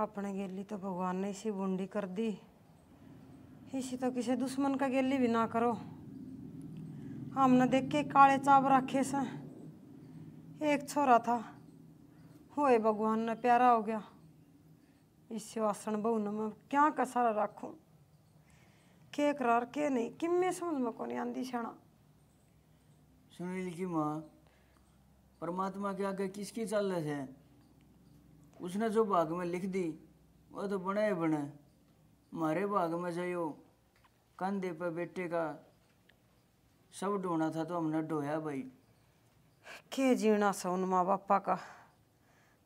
अपने गेली तो भगवान ने इसी बूंदी कर दी, इसी तो किसी दुश्मन का गेली भी ना करो। हमने देख के काले चाव रखे से एक छोरा था, होए भगवान ने प्यारा हो गया। इससे आसन बहु न मैं क्या कसारा रखूं, के करार के नहीं कि मैं समझ में को नहीं आंदी छाना। सुनील की माँ परमात्मा के आगे किसकी चाल है? उसने जो भाग में लिख दी वो तो बने ही बने। हमारे भाग में जो कंधे पे बेटे का सब ढोना था तो हमने ढोया भाई। के जीना सा उन माँ बापा का,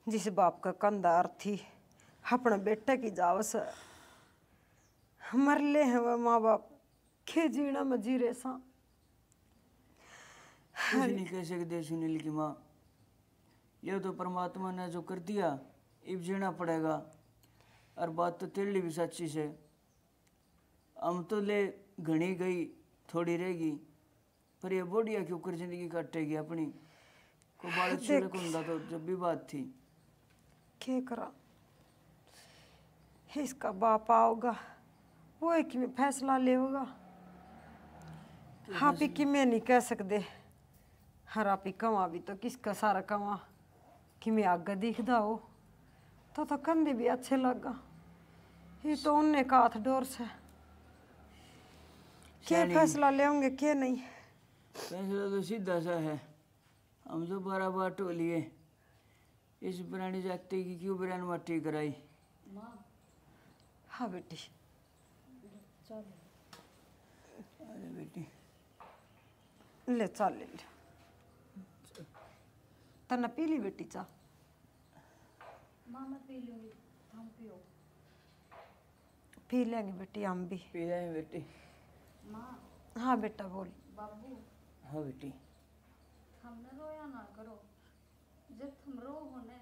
जिस बाप का कंधा अर्थी अपने बेटे की जाव से मर ले हैं वह माँ बाप, के जीना में जी रहे सा। कुछ नहीं कह सकते सुनील की माँ, यह तो परमात्मा ने जो कर दिया अब जीना पड़ेगा। और बात तो तेरी भी सच्ची से, हम तो ले घनी गई थोड़ी रहेगी, पर ये बोडिया के ऊपर जिंदगी काटेगी अपनी। को बालक छिड़क होता तो जब भी बात थी क्या करा, इसका बाप आओगा वो एक में फैसला ले होगा। आप ही कि मैं नहीं कह सकते। हर आप ही कमा भी तो किसका सारा कमा कि मैं आगे दिखदा हो तो कंधे भी अच्छे लगा। ये तो उनने का हाथ डोर से क्या फैसला लेंगे क्या नहीं। फैसला तो सीधा सा है, हम तो 12 बार टो लिए। इस पुरानी जागते की क्यों बरान मट्टी कराई। हाँ बेटी अरे बेटी ले चल ले तना पी ली बेटी चा। माँ मैं पी लूंगी, हम पियो। पी लेंगे बेटी हम भी। पी जाए बेटी। माँ। हाँ बेटा बोल। बाबू। हाँ बेटी। हमने रोया ना करो, जब तुम रो होने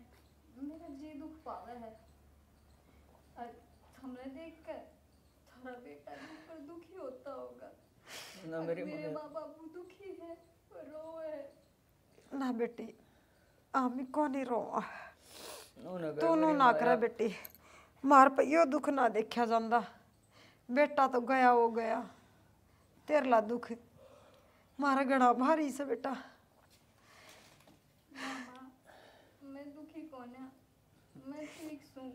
मेरा जी दुख पावे है। और हमने देख कर थोड़ा बेटा दुख पर दुखी होता होगा ना मेरे माँ बाबू दुखी है, रो है ना बेटी हम को नहीं रो तू ना करे बेटी। मार पे यो दुख ना देखा जाता, बेटा तो गया हो गया, तेरला दुख मारा गड़ा भारी से बेटा। मामा मैं दुखी कौन है, मैं ठीक हूँ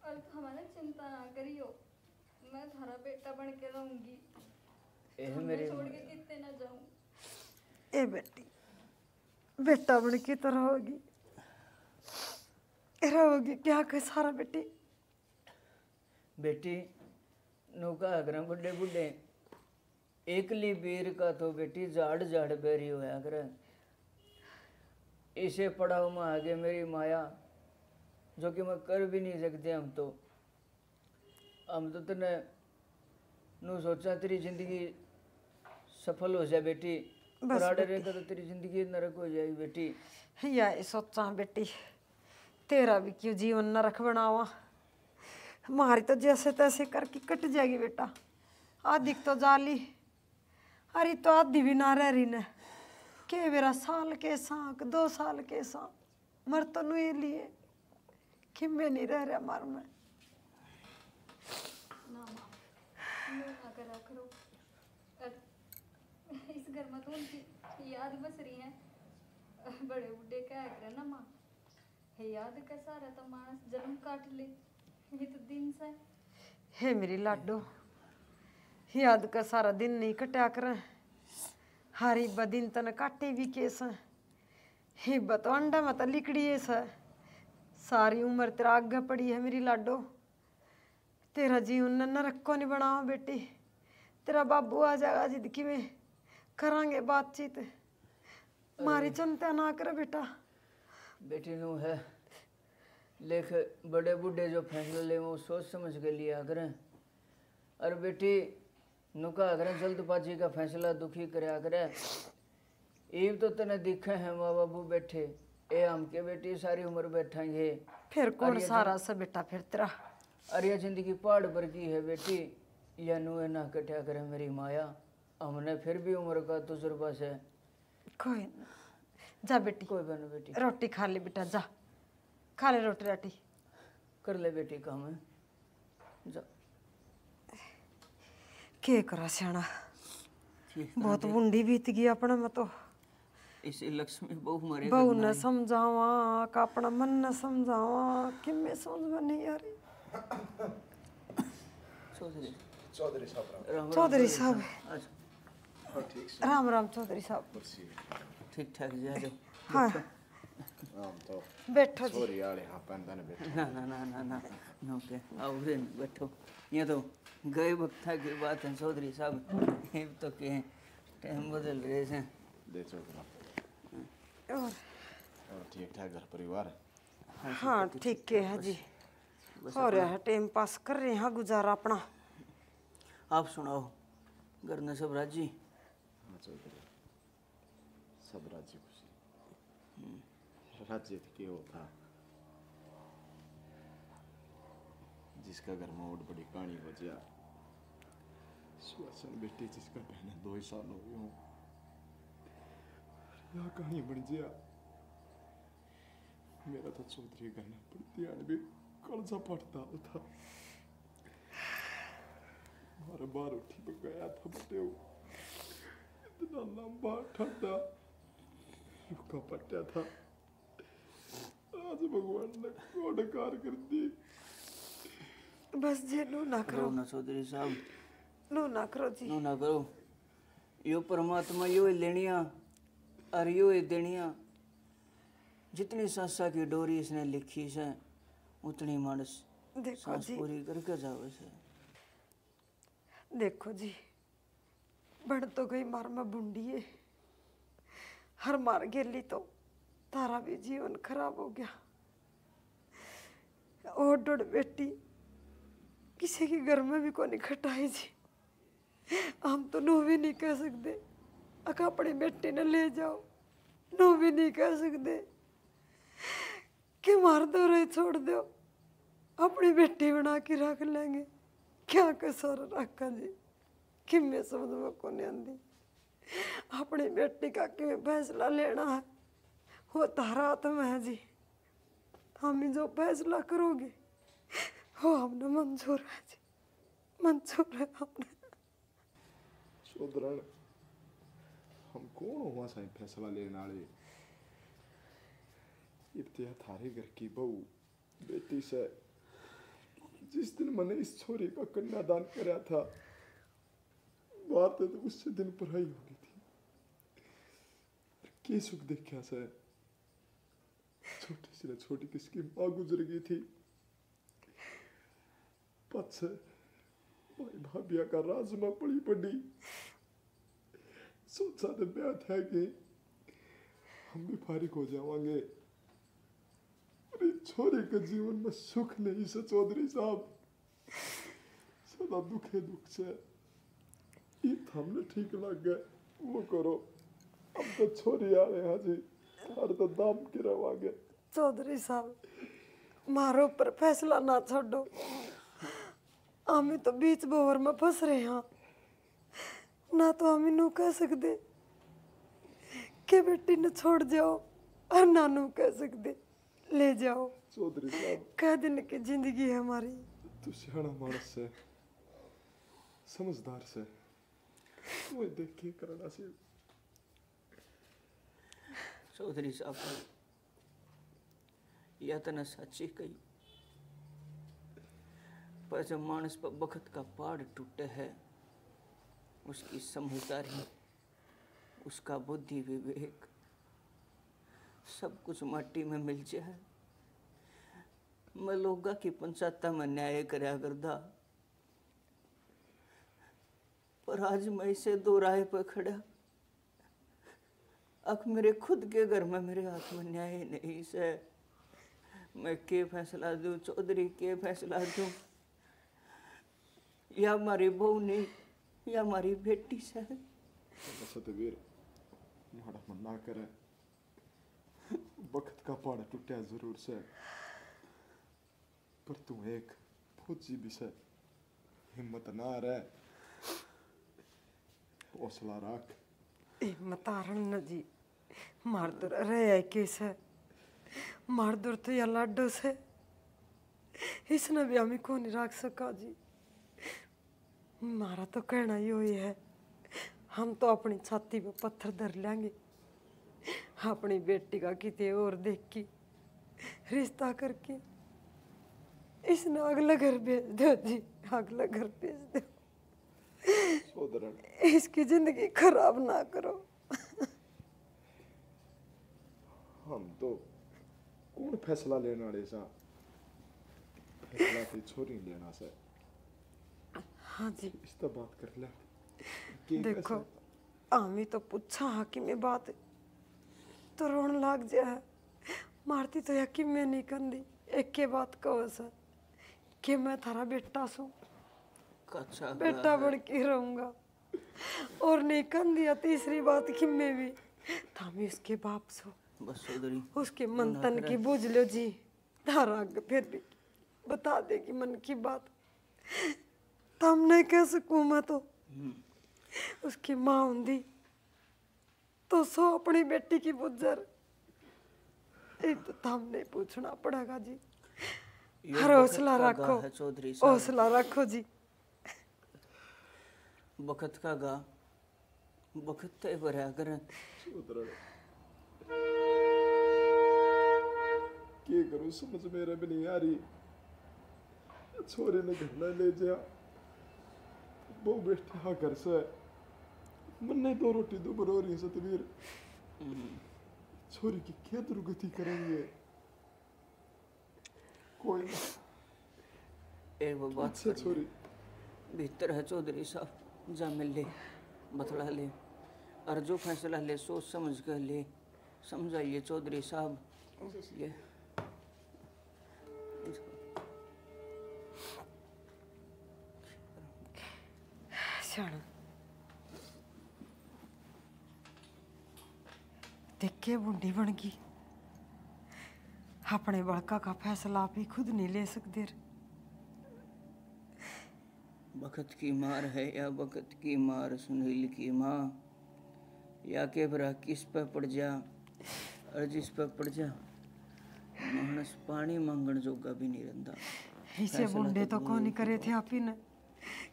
और हमारे चिंता ना करियो, मैं थारा बेटा बन के रहूंगी, मैं छोड़ के कितने ना जाऊं। ए बेटी बेटा बन की तो रहोगी क्या कर सारा बेटी। बेटी नौका अगर बुढ़े बुढ़े एकली बीर का तो बेटी झाड़ झाड़ बेरी होया करे। इसे पड़ाव में आगे मेरी माया जो कि मैं कर भी नहीं सकते। हम तो तने नू सोचा तेरी जिंदगी सफल हो जाए बेटी, पर आड़े रहेगा तो तेरी जिंदगी नरक हो जाएगी बेटी। या सोचा बेटी तेरा भी क्यों जीवन नरक बनावा, हमारी तो जैसे तैसे करके कट जाएगी बेटा। आधी तो जाली अरे तो आधी भी ना रह रही ने के मेरा साल के साक 2 साल के सा मर तो नहीं लिए कि मैं नहीं रह रहा मार में। ना माँ ना करा करो, इस घर में तो उनकी याद बस रही है। बड़े बूढ़े क्या करे ना माँ, याद का सारा तो मानस जन्म काट ले, ये तो दिन से हे मेरी लाडो याद का सारा दिन नहीं कटा कर हारी बदिन तन काटे भी केस हे बतो अंडा मत लिकड़ी है सारी उम्र तेरा आगे पड़ी है मेरी लाडो। तेरा जीवन नरक को नहीं बनाओ बेटी, तेरा बाबू आ जाएगा जिंदगी में करांगे बातचीत, मारी चिंता ना कर बेटा। बेटी नू है लेख बड़े बूढ़े जो फैसला ले वो सोच समझ के लिया करें। और बेटी नुका करें जल्दबाजी का फैसला दुखी करया करें। ईब तो तने दिखे हैं माँ बाबू बैठे, ए हम के बेटी सारी उम्र बैठेंगे फिर कौन सारा सा बेटा फिर तेरा। अरे जिंदगी पहाड़ पर की है बेटी, या नु ना कट्या करे मेरी माया। हमने फिर भी उम्र का तजुर्बा से। कोई जा बेटी, कोई बनो बेटी, रोटी खा ले बेटा, जा खा ले रोटी राटी। कर ले बेटी काम है जा के करा सियाना ठीक बहुत बुंडी बीत गई अपना में तो इसी लक्ष्मी बहू मरे बहू न समझावा का अपना मन न समझावा कि मैं समझ में नहीं आ रही। चौधरी चौधरी साहब राम चौधरी साहब आज ठीक राम राम चौधरी साहब। कुर्सी ठीक ठाक जा जाओ हाँ आम तो बैठो जी। छोरी आले हाँ पैंदा ने बैठे ना ना ना ना ना नो के आओ रे बैठो ये तो गए वक्त की बात है चौधरी साहब ये तो के टाइम बदल रहे हैं दे चौधरी और और ठीक ठाक घर परिवार हाँ ठीक है जी हो रहा है टाइम पास कर रहे हैं गुजारा अपना। आप सुनाओ घर में सब राजी हाँ चौधरी सब राज्य खुशी राज्य के होता जिसका घर में और बड़ी कहानी हो जा सुहासन बेटी जिसका पहले 2 ही साल हो गए हों यह कहानी बन गया मेरा तो चौधरी घर में पड़ती भी कलजा पड़ता था बार बार उठी पे गया था बटे इतना लंबा ठंडा रुका पट्टा था आज भगवान ने कोडकार कर दी बस जी नो ना करो करो ना चौधरी साहब नो ना करो जी नो ना करो यो परमात्मा यो ही लेनिया और यो ही देनिया जितनी सांसा की डोरी इसने लिखी है उतनी मानस देखो सांस जी पूरी करके जावे से देखो जी बढ़ तो गई मार में बुंडी है हर मार गेली तो तारा भी जीवन खराब हो गया और डोड़ बेटी किसी के घर में भी को नहीं खटाई जी हम तो नो भी नहीं कह सकते अका अपनी बेटी ने ले जाओ नो भी नहीं कह सकते कि मार दो रहे छोड़ दो अपनी बेटी बना के रख लेंगे क्या कसर रखा जी कि मैं समझ में को नहीं आती अपनी बेटी का कि फैसला लेना है वो तारा हाथ में है जी हम ही जो फैसला करोगे वो हमने मंजूर है जी मंजूर है हमने चौधरण हम कौन हुआ साईं फैसला लेने वाले इब्तिया थारे घर की बहू बेटी से जिस दिन मैंने इस छोरी का कन्यादान कराया था बात तो उससे दिन पढ़ाई हो गई थी के सुख देखा से छोटी से छोटी किसकी माँ गुजर गई थी पछ भाई भाभिया का राज में पड़ी पड़ी सोचा तो ब्याह था कि हम भी फारिग हो जावांगे छोरे के जीवन में सुख नहीं से चौधरी साहब सदा दुखे दुख से हमने ठीक लग गए वो करो अब तो छोरी आ रहे हैं जी हर तो दाम की रवांगे चौधरी साहब मारो ऊपर फैसला ना छोड़ो हमें तो बीच बोर में फंस रहे हैं ना तो हम इन्हों कह सकते कि बेटी ने छोड़ जाओ और नानू कह सकते ले जाओ चौधरी साहब कह दिन की जिंदगी है हमारी तू सियाना मानस से समझदार से वो देख के करना से चौधरी साहब या तो न सच्ची कही पर जब मानस पर बखत का पहाड़ टूटे है उसकी समझदारी उसका बुद्धि विवेक सब कुछ माटी में मिल जाए मैं लोगा की पंचायत में न्याय करया करदा पर आज मैं इसे दो राह पर खड़ा अब मेरे खुद के घर में मेरे हाथ में न्याय नहीं से मैं के फैसला दूं चौधरी के फैसला दूं या हमारी बहू नहीं या हमारी बेटी से सतवीर माड़ा मन ना करे वक्त का पहाड़ टूटा जरूर से पर तू एक फौजी भी से हिम्मत ना रहे हौसला रख हिम्मत आरण जी मार दूर रहे कैसे मार दूर तो या लाडो से इसने भी हमें को नहीं रख सका जी। हमारा तो कहना ही है, हम तो अपनी छाती पे पत्थर धर लेंगे, अपनी बेटी का किते और देख के रिश्ता करके इसने अगला घर भेज दो जी, अगला घर भेज दो। सोदरण इसकी जिंदगी खराब ना करो। हम तो कौन फैसला लेने वाले सा, फैसला तो छोरी लेना से। हाँ जी इस तो बात कर ले के देखो, कैसे? आमी तो पूछा हाकिम में बात तो रोन लाग जाए, मारती तो यकीन में नहीं कंदी। एक के बात कहो सर कि मैं थारा बेटा सू, कच्चा बेटा बन के रहूंगा, और नहीं कंदी। या तीसरी बात कि मैं भी थामी उसके बाप सू, बस चौधरी उसके मन तन की बुझ लो जी। थारा फिर भी बता देगी मन की बात, तम नहीं कह सकूं मैं तो। उसकी माँ होंगी तो सो अपनी बेटी की बुज्जर, ये तो तम नहीं पूछना पड़ेगा जी। ये हर वक्त हौसला का रखो, गा है चौधरी साहब, हौसला रखो जी। वक्त का गा वक्त तय भरा कर। सोदरण के करूं समझ मेरे भी नहीं आ रही। छोरे ने घर ना ले जा, वो बैठा हा घर से, मन नहीं दो रोटी दो बरो रही सतवीर। छोरी की क्या दुर्गति करेंगे? कोई ना, एक वो बात अच्छा कर ले। छोरी भीतर है चौधरी साहब, जा मिल ले, बतला ले, और जो फैसला ले सोच समझ कर ले। समझाइए चौधरी साहब। ये शाना देख के बुढ़ी बन गई, अपने बड़का का फैसला आप ही खुद नहीं ले सकते। वक्त की मार है या वक्त की मार सुनील की माँ, या के भरा किस पे पड़ जा, और जिस पे पड़ जा मानस पानी मांगण जोगा भी नहीं रहता। इसे बुढ़े तो कौन नहीं करे थे आप ही ने,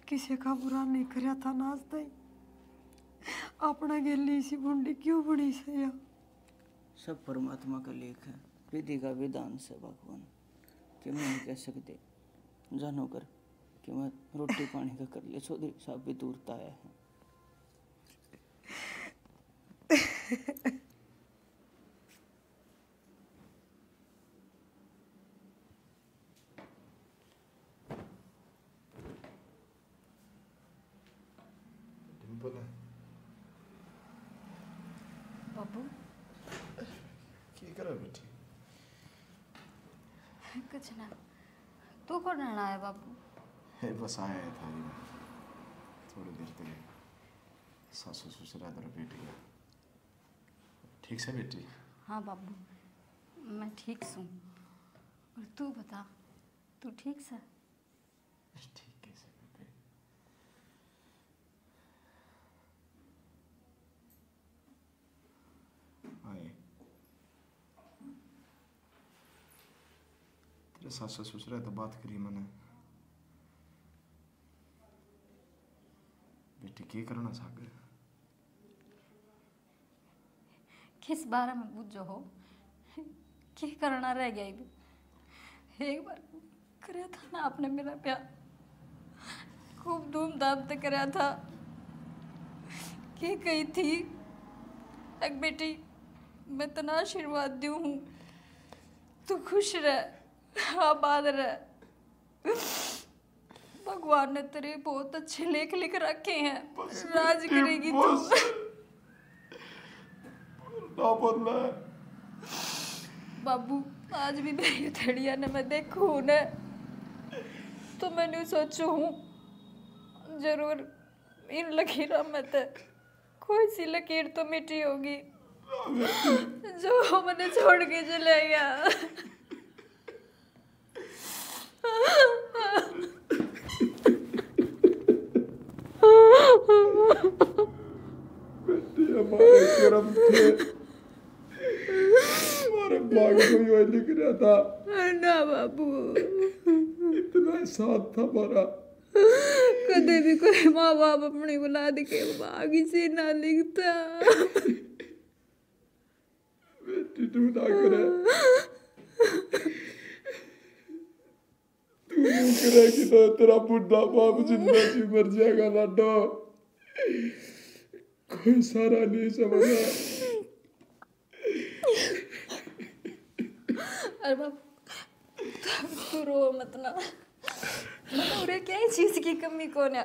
किसी का बुरा नहीं करया था ना आज तक। अपना गेली सी बुढ़ी क्यों बड़ी से या? सब परमात्मा का लेख है, विधि का विधान से भगवान कि मैं नहीं कह सकते। जानो कर कि मैं रोटी पानी का कर लिया, चौधरी साहब भी दूरता आया है। डिंपल है बाबू की करे बेटी? कुछ ना, तू कौन रहना है बाबू? है बस आया है थारी में थोड़ी देर के लिए। सासू ससुरा दर बेटी का ठीक से बेटी? हाँ बाबू, मैं ठीक हूँ। और तू बता, तू ठीक से? ठीक कैसे बेटे? आए तेरे सासू ससुरा तो बात करी मैंने, बेटी क्या करना चाहे? किस बारे में पूछो हो? क्या करना रह गया भी? एक बार कराया था ना आपने मेरा प्यार, खूब धूमधाम से कराया था। क्या कही थी एक बेटी, मैं तना आशीर्वाद दूँ हूँ, तू खुश रह, आबाद रह। भगवान ने तेरे बहुत अच्छे लेख लिख रखे हैं, राज करेगी तू। ना बोलना बाबू, आज भी मेरी थड़िया ने मैं देखूं ने तो मैंने सोचू हूँ जरूर इन लकीरों में तो कोई सी लकीर तो मिटी होगी जो मैंने छोड़ के चले गया। बेटी हमारे करम थे, हमारे भाग को यो लिख रहा था, ना बाबू, इतना साथ था हमारा। कदे भी कोई माँ बाप अपनी औलाद के भागी से ना लिखता। बेटी तू ना करे, तू यूं करेगी तो तेरा बुढ़ा बाप जिंदा जी मर जाएगा लाडो। कोई सारा नहीं समझा। अरे बाबू, तू रो मत ना। उरे क्या ही चीज की कमी कौन है।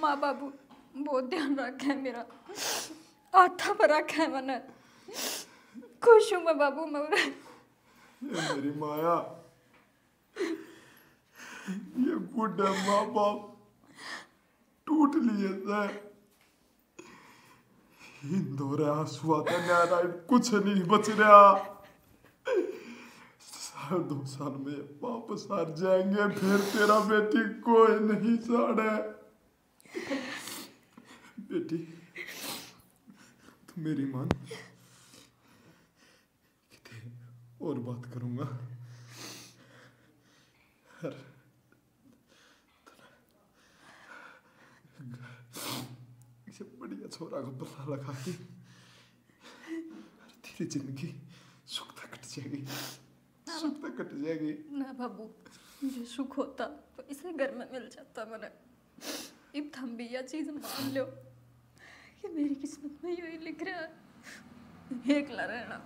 माँ बाबू बहुत ध्यान रखा है मेरा, आता पर रखा है मैंने। खुश हूँ मैं बाबू, मैं उरे। ये मेरी माया, ये बूढ़े माँ बाप टूट लिए थे। इन दोरे आंसुआ तो न्यारा कुछ नहीं बच रहा। साल 2 साल में वापस आ जाएंगे, फिर तेरा बेटी कोई नहीं साड़े। बेटी तू मेरी मान, और बात करूंगा। इसे बढ़िया छोरा को बल्ला लगा के तेरी जिंदगी सुख तक कट जाएगी, सुख तक कट जाएगी। ना बाबू, मुझे सुख होता तो इसे घर में मिल जाता मैंने। अब थम भी यह चीज मान लो कि मेरी किस्मत में यही लिख रहा है, एकला रहना।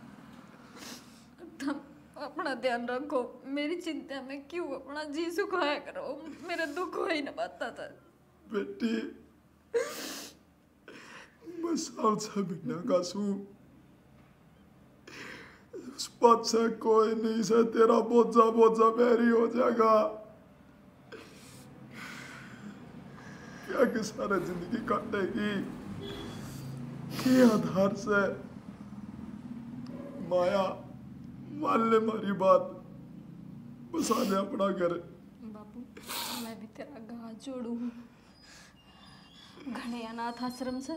थम अपना ध्यान रखो, मेरी चिंता में क्यों अपना जी सुखाया करो, मेरा दुख हो ही ना पाता था। बेटी मैं साल 6 महीना का सू, उस बात से कोई नहीं से तेरा बोझा बोझा मेरी हो जाएगा। क्या कि सारा जिंदगी काटेगी के आधार से। माया मान ले मारी बात, बसा ले अपना घर। बाबू, मैं भी तेरा गाँव जोड़ू। घने अनाथ आश्रम से,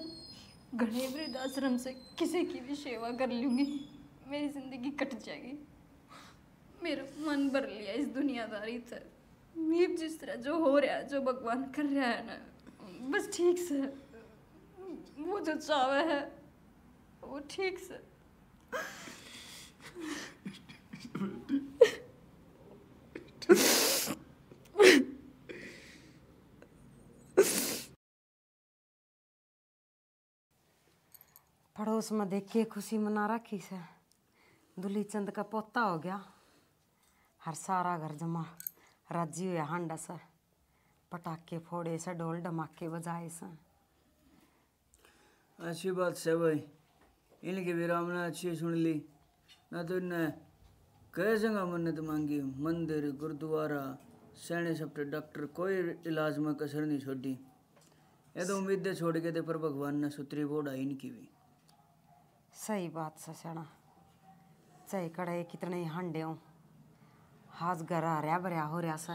घने वृद्धाश्रम से किसी की भी सेवा कर लूंगी, मेरी जिंदगी कट जाएगी। मेरा मन भर लिया इस दुनियादारी से। नीब जिस तरह जो हो रहा है, जो भगवान कर रहा है ना, बस ठीक से वो जो चाहे है वो ठीक से। पड़ोस में देख के खुशी मना रखी से दुली चंद का पोता हो गया। हर सारा घर जमा राजी हुआ हांडा से, पटाखे फोड़े से, ढोल धमाके बजाए से। अच्छी बात से भाई, इनकी भी रामना अच्छी सुन ली ना। तो इन्हें कई जगह मन्नत मांगी, मंदिर, गुरुद्वारा, सैने सप्टे डॉक्टर, कोई इलाज में कसर नहीं छोड़ी। ये तो उम्मीदें छोड़ के थे, पर भगवान ने सुतरी बोड़ा इनकी भी। सही बात से सना, चाहे कड़े कितने ही हांडे हों, हाथ घर हरिया भरिया हो रहा से।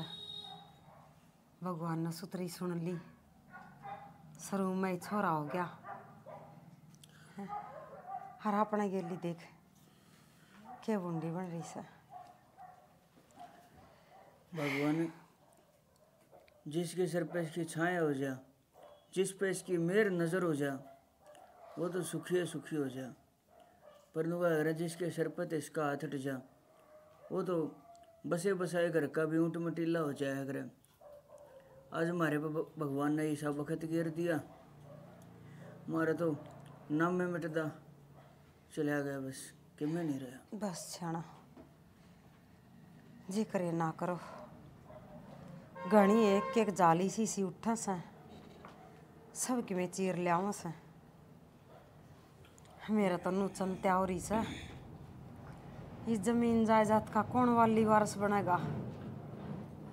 भगवान ने सुतरी सुन ली, सरू में ही छोरा हो गया। हर अपने गेली देख क्या बुंडी बन रही से। भगवान जिसके सर पे इसकी छाया हो जा, जिस पे इसकी मेहर नजर हो जा, वो तो सुखी हो जा। पर वह जिसके सर पर इसका हाथ हट जा, वो तो बसे बसाए घर का भी ऊँट मटीला हो जाए। अगर आज हमारे भगवान ने ऐसा वक्त घेर दिया, हमारा तो नाम में मिटदा चला गया, बस कि मैं नहीं रहा। बस छाना जी करे ना करो। घनी एक एक जाली सी उठा से, सब कि मैं चीर लिया से। मेरा तो नूचन त्यावरी से, इस जमीन जायदाद का कौन वाली वारस बनेगा,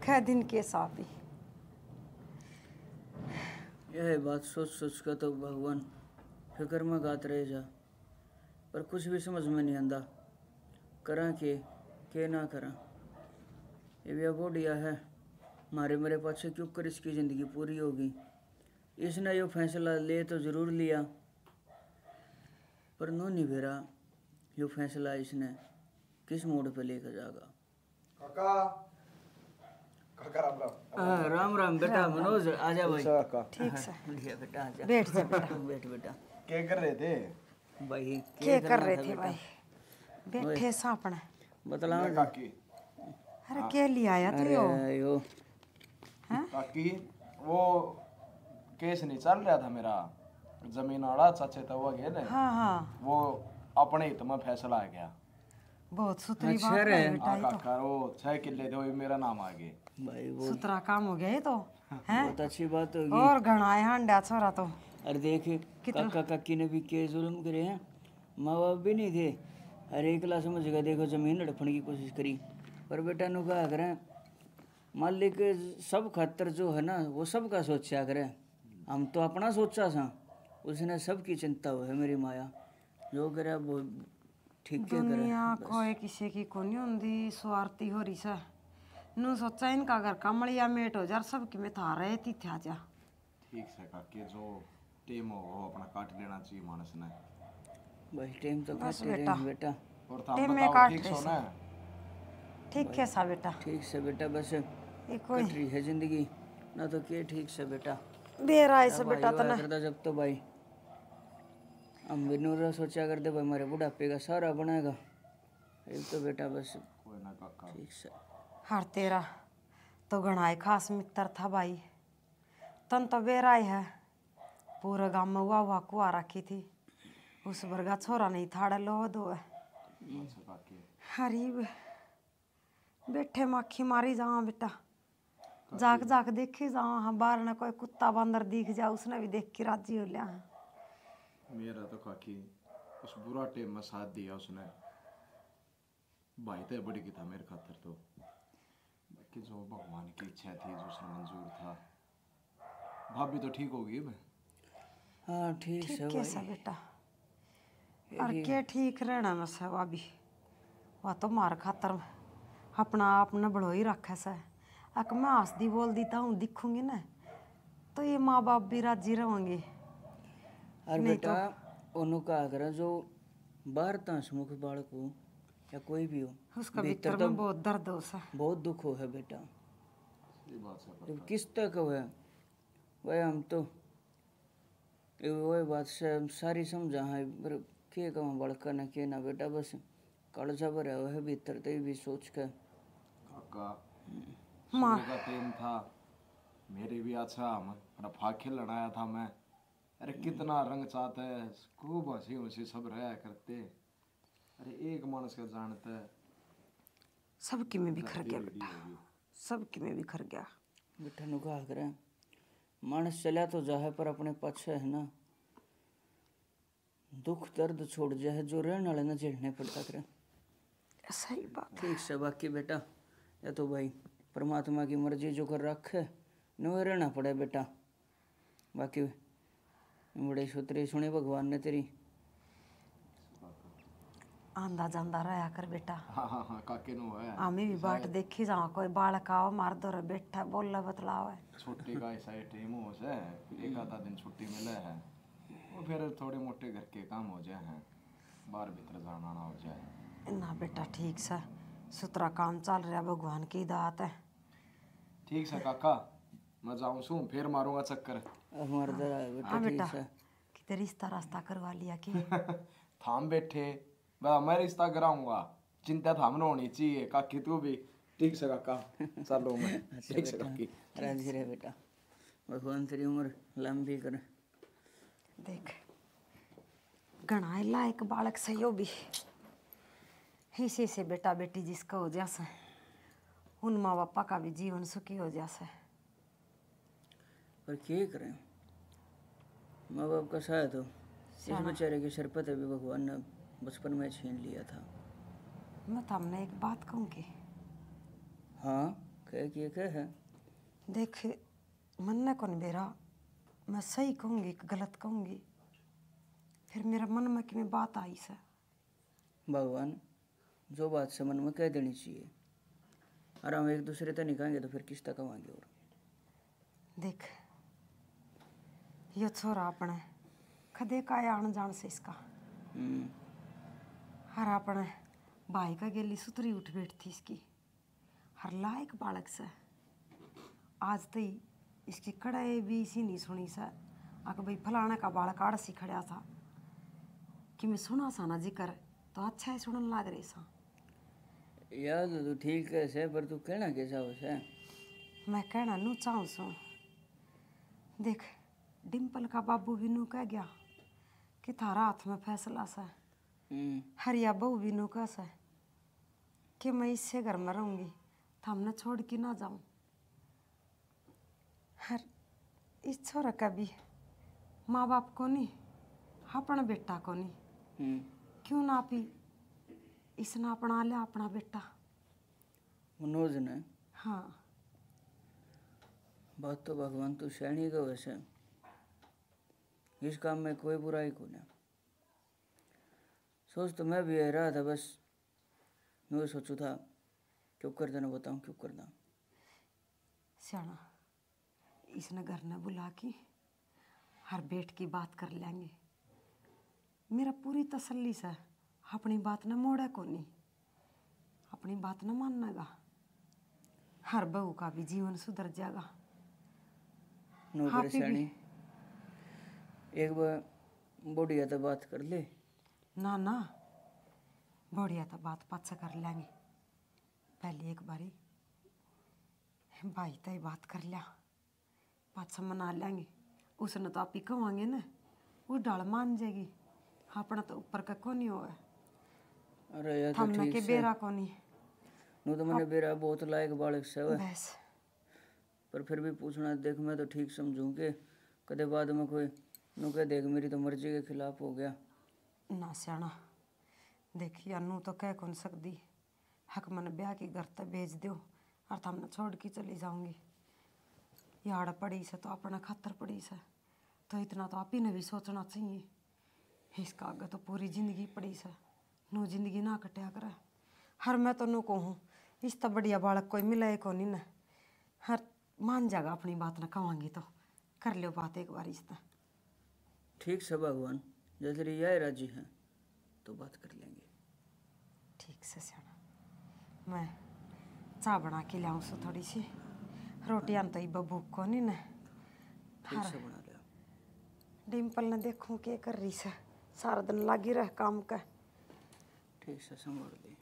कै दिन के साथ ही। यह बात सोच सोच कर तो भगवान फिक्र में गात रह जा, पर कुछ भी समझ में नहीं आंदा, करा के ना करा। ये भी बोडिया है, मारे मेरे पाछे क्यों कर इसकी ज़िंदगी पूरी होगी। इसने यो फैसला ले तो ज़रूर लिया, पर नो नहीं भेरा यो फैसला इसने किस मूड पे लेकर जाएगा। काका काका राम राम। राम राम बेटा मनोज, आजा भाई। काका ठीक से बढ़िया बेटा, आजा। बैठ जा बेटा। बैठ बेटा। क्या कर रहे थे? भाई क्या कर करना रहे था थे बेटा? भाई? बैठे सा अपने। बतलाओ मैं काकी अरे क्या लिया आया तू यो? अरे यो काकी वो केस नहीं चल रहा था मेरा जमीन वाला, चाचे तो वो गए हाँ हाँ, वो अपने हित में फैसला आ गया। बहुत सुथरी अच्छा बात रे। है बेटा। ये तो काका वो 6 किले थे, वो मेरा नाम आ गए। भाई वो सुथरा काम हो गया ये तो हैं। बहुत अच्छी बात होगी। और घना है हांडा छोरा तो। अरे देख काका काकी ने भी के जुल्म करे हैं, माँ बाप भी नहीं थे। अरे एकला समझ गया, देखो जमीन लड़पने की कोशिश करी, पर बेटा नु कहा करें मालिक सब खातर जो है ना वो सबका सोचा करे। हम तो अपना सोचा सा, उसने सबकी चिंता हो है मेरी माया, जो करे वो ठीक के करे। दुनिया कोई किसी की को नहीं होंदी, स्वार्थी हो रही सा। नु सोचा इनका घर कमलिया मेट हो जा, सबकी में था रहे थी था जा। ठीक से काकी जो टेम हो वो अपना काट लेना चाहिए मानस ने। बस टाइम तो बस काटते बेटा। रहे बेटा। और था टेम में बताओ काट ठीक ले सो ना? ठीक है सा बेटा। ठीक से बेटा, बस ये कोई कट रही है जिंदगी ना, तो के ठीक से बेटा। बेरा है से भाई बेटा हुआ तना। करता जब तो भाई हम भी नूरा सोचा करते भाई हमारे बुढ़ापे का सारा बनाएगा। एक तो बेटा बस कोई ना काका। ठीक से। हर तेरा तो घनाए खास मित्र था भाई। तन तो बेरा ही है, पूरे गांव में हुआ कुआ रखी थी। उस वर्गा छोरा नहीं था लो दो है। अच्छा काकी हरी बैठे माखी मारी जाओ बेटा, जाक जाक देखी जाओ। हाँ बाहर न कोई कुत्ता बंदर दिख जाए, उसने भी देख के राजी हो लिया। मेरा तो काकी उस बुरा टेम में साथ दिया उसने। भाई तो बड़ी की था मेरे खातर, तो बाकी जो भगवान की इच्छा थी जो उसने मंजूर था। भाभी तो ठीक होगी अब। हाँ ठीक से ठीक कैसा भाई। बेटा? और क्या ठीक रहना में से अभी वह तो मार खातर अपना आप न बढ़ो ही रखा से। अक मैं हंसदी बोल देता हूँ दिखूंगी ना, तो ये माँ बाप भी राजी रहेंगे। और बेटा उन्हों का अगर जो बाहर तंसमुख बालक हो या कोई भी हो, उसका भीतर भीतर तो में बहुत दर्द हो सा। बहुत दुख हो है बेटा। ये बात से जब किस तक है भाई, हम तो वही बात से सारी समझा है, पर के कहूँ बड़का न के ना बेटा, बस कालजा भरा हुआ है भीतर तो भी सोच के। काका सुबह का टेम था, मेरे भी अच्छा हम रफा खेलन आया था मैं। अरे कितना रंग चाहता है, खूब हंसी हंसी सब रहा करते। अरे एक मानस का जानता है सबकी में बिखर गया बेटा, सबकी में बिखर गया। बेटा नु कहा करें मानस चला तो जाए, पर अपने पाछे है ना दुख दर्द छोड़ जाए, जो रहने वाले ना झेलने पड़ता करे। सही बात। ठीक से बाकी बेटा या तो भाई परमात्मा की मर्जी जो कर रखे नो रहना पड़े बेटा। बाकी बड़े सुतरी सुनी भगवान ने तेरी। आंदा जांदा रहा कर बेटा। हाँ हाँ हाँ काके नो है। हमें भी बाट देखी जाओ, कोई बालक आओ मार दो रे बैठा बोला बतलाओ है। छुट्टी का ऐसा ही टेम हो से, एक आधा दिन छुट्टी मिले है, और फिर थोड़े मोटे घर के काम हो जाए हैं, बाहर भीतर जाना आना हो जाए। ना बेटा ठीक से सुतरा काम चल रहा, भगवान की दात है। ठीक से काका, मैं जाऊँ सू फिर मारूंगा चक्कर। हमारे दर आए बेटा। हाँ ठीक बेटा से कितने रिश्ता रास्ता करवा लिया कि थाम बैठे मैं रिश्ता कराऊंगा, चिंता थामने होनी चाहिए। काकी तू भी ठीक से काका, चलो मैं ठीक से काकी। राजी रहे बेटा, भगवान तेरी उम्र लंबी करे। देख घना लायक बालक सही भी इसी से बेटा बेटी जिसका हो जासे, उन माँ बापा का भी जीवन सुखी हो जासे। पर क्या करें, माँ बाप का साथ हो, इस बेचारे के सिर पर भी भगवान ने बचपन में छीन लिया था। मैं तो हमने एक बात कहूँगी। हाँ क्या है? देख मन ने कौन बेरा, मैं सही कहूँगी कि गलत कहूँगी, फिर मेरा मन में कि मैं बात आई से। भगवान जो बात से मन में कह देनी चाहिए, और हम एक दूसरे तक नहीं कहेंगे तो फिर किस तक कमाएंगे। और देख ये छोरा अपने खदे का आन जान से इसका, हर अपने भाई का गेली सुतरी उठ बैठ थी इसकी। हर लायक बालक से आज तई इसकी कड़ाई भी इसी नहीं सुनी सा। आके भाई फलाना का बालक आड़सी खड़ा था कि मैं सुना सा ना जिक्र तो अच्छा है सुनन लाग रही सा। याद तो ठीक है से, पर तू कहना कैसा हो से? मैं कहना नू चाहूँ सो। देख डिम्पल का बाबू भी नू कह गया कि थारा हाथ में फैसला सा। हरिया बहू भी नू कह सा कि मैं इससे घर में रहूँगी, थमने छोड़ के ना जाऊँ। हर इस छोरा का भी माँ बाप को नहीं, अपना बेटा को नहीं, क्यों ना पी इसने अपना लिया अपना बेटा। मनोज ने? हाँ बात तो भगवान तू सैनी का वैसे, इस काम में कोई बुराई को नहीं। सोच तो मैं भी रहा था, बस मैं सोचू था क्यों कर देना, बताऊँ क्यों करना। सियाना इसने घर न बुला के हर बेट की बात कर लेंगे। मेरा पूरी तसल्ली से अपनी बात न मोड़ा को नहीं, अपनी बात न माननेगा। हर बहू का भी जीवन सुधर जाएगा। नो हाँ, परेशानी, एक बार बढ़िया तो बात कर ले। ना ना बढ़िया तो बात पाछा कर लेंगे, पहले एक बारी भाई तय बात कर लिया, पाछा मना लेंगे। उसने तो आप ही कहेंगे ना, वो डाल मान जाएगी। अपना तो ऊपर का को नहीं हो। अरे यार तो थमने ठीक के से बेरा को नहीं नो तो मैंने बेरा बहुत लायक बालक से वह, बस। पर फिर भी पूछना देख, मैं तो ठीक समझूं के कदे बाद में कोई नो कह देख मेरी तो मर्जी के खिलाफ हो गया। ना सियाना देखिए अनु तो कह कौन सकती, हक मन ब्याह की घर तक भेज दो और थमने छोड़ के चली जाऊंगी। याड़ पड़ी से तो अपना खातर पड़ी से, तो इतना तो आप ही ने भी सोचना चाहिए। इसका आगे तो पूरी जिंदगी पड़ी से, नो जिंदगी ना कटिया करे। हर मैं तो नो कहूँ इस तो बढ़िया बालक कोई मिले को नहीं न। हर मान जाएगा अपनी बात ना कहेंगी तो कर लो बात एक बार इसने। ठीक से भगवान जैसे रिया राजी हैं तो बात कर लेंगे। ठीक से सियाना मैं चाय बना के लाऊं सो थोड़ी सी, रोटियां तो इब भूख को नहीं न। ठीक से बना लिया। डिम्पल ने देखूं के कर रही से, सारा दिन लगी रह काम का। ठीक से संभाल ली।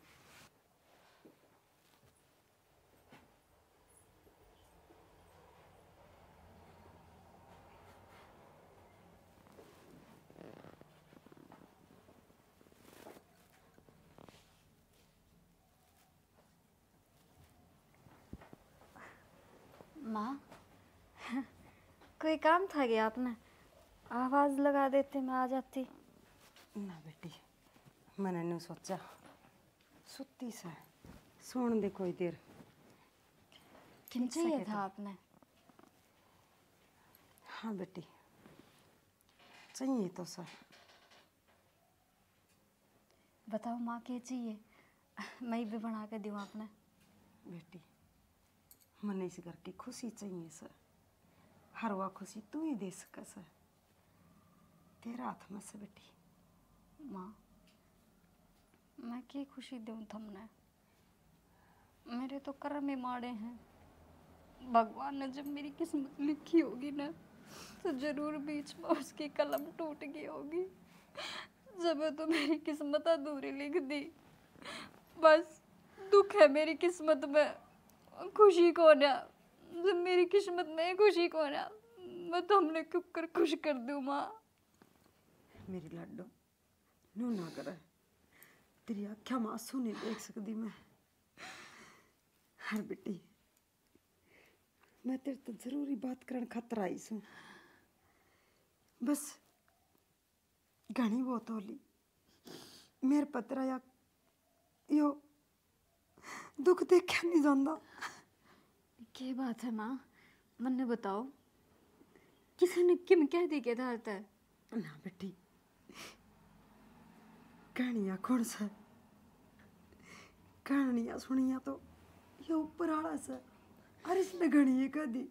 माँ कोई काम था क्या आपने? आवाज़ लगा देते मैं आ जाती। ना बेटी मैंने नहीं सोचा, सुती से सोन दे कोई देर। किन ठीक से चाहिए कहता। था आपने? हाँ बेटी चाहिए तो सर। बताओ माँ क्या चाहिए, मैं भी बना के दूँ आपने। बेटी मन इस घर की खुशी चाहिए सर, हर वह खुशी तू ही दे सका सर, तेरा हाथ में से बेटी। माँ मैं क्या खुशी दूँ थमने, मेरे तो कर्म ही माड़े हैं। भगवान ने जब मेरी किस्मत लिखी होगी ना, तो जरूर बीच में उसकी कलम टूट गई होगी। जब तो मेरी किस्मत अधूरी लिख दी। बस दुख है मेरी किस्मत में, खुशी को ना। जब मेरी किस्मत में खुशी को ना, मैं तो हमने क्यों कर खुश कर दूँ माँ। मेरी लाडो नू ना करे, तेरी आख्या में आंसू नहीं देख सकती मैं। हर बेटी मैं तेरे तो जरूरी बात करने खातर आई सू, बस घनी बहुत होली मेरे पतरा या यो दुख देखा नहीं जाता। क्या बात है माँ, मन्ने बताओ, किसी ने किम कह दी के धारत है? ना बेटी कहानियाँ कौन सा, कहानियाँ सुनिया तो ये ऊपर आड़ा सा, और इसने घनी कह दी,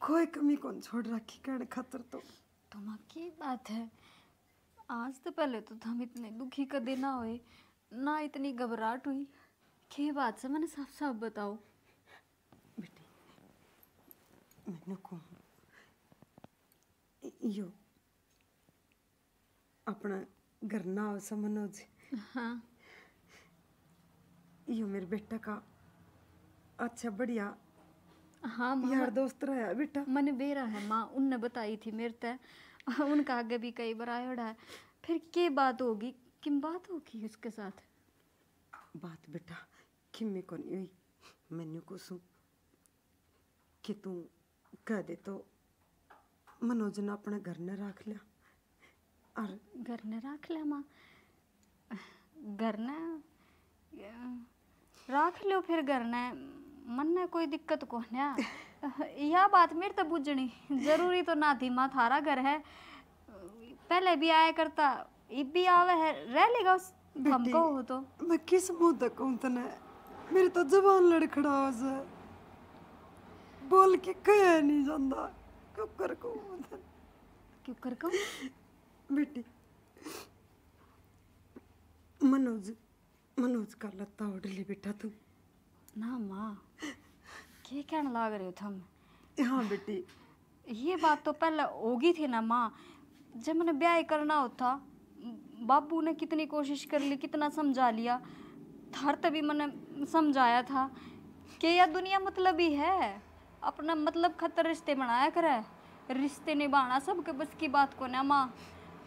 कोई कमी कौन छोड़ रखी कहने खातर। तो माँ की बात है, आज तो पहले तो हम इतने दुखी कदे ना हुए, ना इतनी घबराहट हुई। क्या बात से मैंने साफ साफ बताओ। बेटी मैंने को यो अपना घर ना हो समनोज, हाँ यो मेरे बेटा का अच्छा बढ़िया हाँ माँ, यार दोस्त रहा बेटा। मैंने बेरा है माँ, उनने बताई थी मेरे ते। उनका आगे भी कई बार आयोड़ा है। फिर क्या बात होगी, किम बात होगी उसके साथ? बात बेटा किम्मे को नहीं हुई, मैंने को सू कि तू कह दे तो मनोज ने अपने घर ने रख लिया। और घर ने रख लिया माँ? घर ने रख लो फिर घर ने, मन ने कोई दिक्कत को नहीं। यह बात मेरे तो बुझनी जरूरी तो ना थी माँ, थारा घर है, पहले भी आया करता, अब भी आवे है, रह लेगा उस हमको हो तो। मैं किस मुंह तक कहूं तने, मेरी तो जबान लड़खड़ा से बोल के कह नहीं जाता। क्यों कर को क्यों कर को बेटी मनोज मनोज का लत्ता उड़ ली बेटा तू। ना माँ, क्या कहने लग रहे हो तुम? हाँ बेटी ये बात तो पहले होगी थी ना माँ, जब मैंने ब्याह करना होता। बाबू ने कितनी कोशिश कर ली, कितना समझा लिया, थार तभी मैंने समझाया था कि यह दुनिया मतलब ही है, अपना मतलब खतर रिश्ते बनाया करे, रिश्ते निभाना सबके बस की बात को ना माँ।